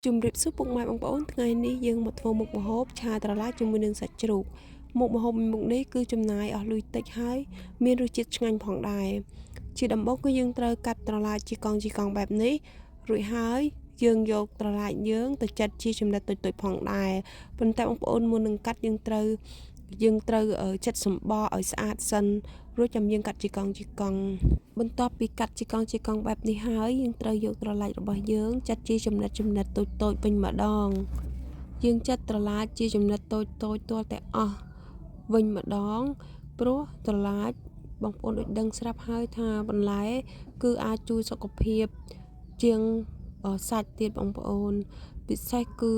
ជំរាបសួរពុកម៉ែបងប្អូនថ្ងៃនេះយើងមកធ្វើមុខម្ហូបឆាត្រឡាចជាមួយនឹងសាច់ជ្រូកមុខម្ហូបមុខនេះគឺចំណាយអស់លុយតិចហើយមានរសជាតិឆ្ងាញ់ផងដែរជាដំបូងគឺយើងត្រូវកាត់ត្រឡាចជាកង់បែបនេះរួចហើយយើងយកត្រឡាចយើងទៅចិតជាចំណិតតូចៗផងដែរប៉ុន្តែបងប្អូនមុននឹងកាត់យើងត្រូវចិតសម្បកឲ្យស្អាតសិនរួចចាំយើងកាត់ជាកង់បន្ទាប់ពីកាត់ជាកង់បែបនេះហើយយើងត្រូវយកត្រឡាចរបស់យើងចិតជាចំណិតតូចវិញម្ដងយើងចិតត្រឡាចជាចំណិតតូចទាល់តែអស់វិញម្ដងព្រោះត្រឡាចបងប្អូនដូចដឹងស្រាប់ហើយថាបន្លែគឺអាចជួយសុខភាពជាងសាច់ទៀតបងប្អូនពិសេសគឺ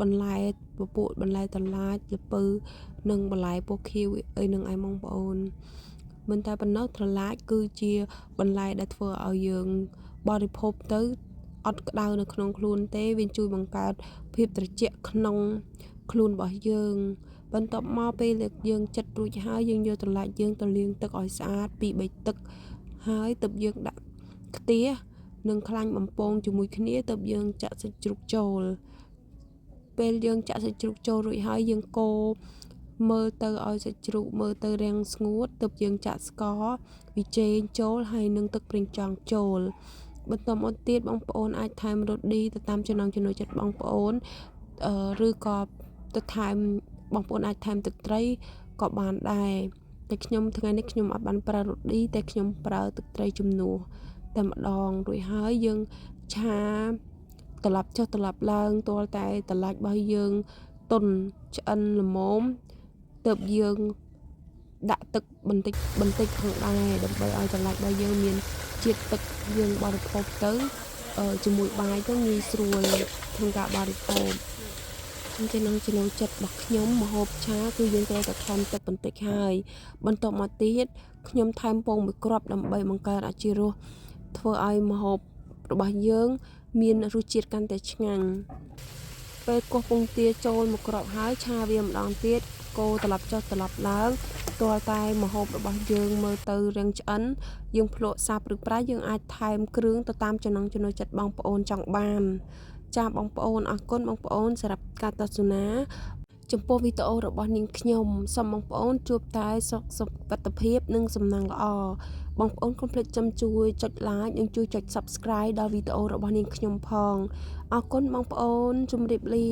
បន្លែពពួកបន្លែត្រឡាចល្ពៅនិងបន្លែពណ៌ខៀវអីនឹងឯងបងប្អូនមិនតែប៉ុណ្ណោះត្រឡាចគឺជាបន្លែដែលធ្វើឲ្យយើងបរិភោគទៅអត់ក្តៅនៅក្នុងខ្លួនទេវាជួយបង្កើតភាពត្រជាក់ក្នុងខ្លួនរបស់យើងបន្ទាប់មកពេលយើងចិតរួចហើយយើងយកត្រឡាចយើងទៅលាងទឹកឲ្យស្អាត 2-3 ទឹកហើយទើបយើងដាក់ខ្ទះនិងខ្លាញ់បំពងជាមួយគ្នាទើបយើងចាក់សាច់ជ្រូកចូលពេលយើងចាក់សាច់ជ្រូកចូលរួចហើយយើងកូរមើលទៅឲ្យសាច់ជ្រូកមើលទៅរាំងស្ងួតទើបយើងចាក់ស្ករវីចេងចូលហើយនឹងទឹកប្រេងចង់ចូលបន្តមកទៀតបងប្អូនអាចថែមរ៉ូឌីទៅតាមចំណង់ចំណូលចិត្តបងប្អូនឬក៏ទៅថែមបងប្អូនអាចថែមទឹកត្រីក៏បានដែរតែខ្ញុំថ្ងៃនេះខ្ញុំអត់បានប្រើរ៉ូឌីតែខ្ញុំប្រើទឹកត្រីជំនួសតែម្ដងរួចហើយយើងឆាត្រឡប់ចុះត្រឡប់ឡើងទាល់តែត្រឡាចរបស់យើងទន់ឆ្អិនល្មមទើបយើងដាក់ទឹកបន្តិចផងដែរដើម្បីឲ្យត្រឡាចរបស់យើងមានជាតិទឹកយើងបរិភោគទៅជាមួយបាយទៅងាយស្រួលក្នុងការបរិភោគចំណង់ចំណូលចិត្តរបស់ខ្ញុំម្ហូបឆាគឺយើងត្រូវតែថែមទឹកបន្តិចហើយបន្ទាប់មកទៀតខ្ញុំថែមពងមួយគ្រាប់ដើម្បីបង្កើនអរជីរសធ្វើឲ្យម្ហូបរបស់យើងមានរសជាតិកាន់តែឆ្ងាញ់ពេលកោះពងទាចូលមួយគ្រាប់ហើយឆាវាម្ដងទៀតកូរត្រឡប់ចុះត្រឡប់ឡើងទាល់តែម្ហូបរបស់យើងមើលទៅរាងឆ្អិនយើងភ្លក់សាបឬប្រៃយើងអាចថែមគ្រឿងទៅតាមចំណង់ចំណូលចិត្តបងប្អូនចង់បានចាបងប្អូនអរគុណបងប្អូនសម្រាប់ការទស្សនាចំពោះវីដេអូរបស់នាងខ្ញុំសូមបងប្អូនជួបតែសុខភាពនិងសំណាងល្អបងប្អូនកុំភ្លេចជួយចុច like និងជួយចុច subscribe ដល់វីដេអូរបស់នាងខ្ញុំផងអរគុណបងប្អូនជម្រាបលា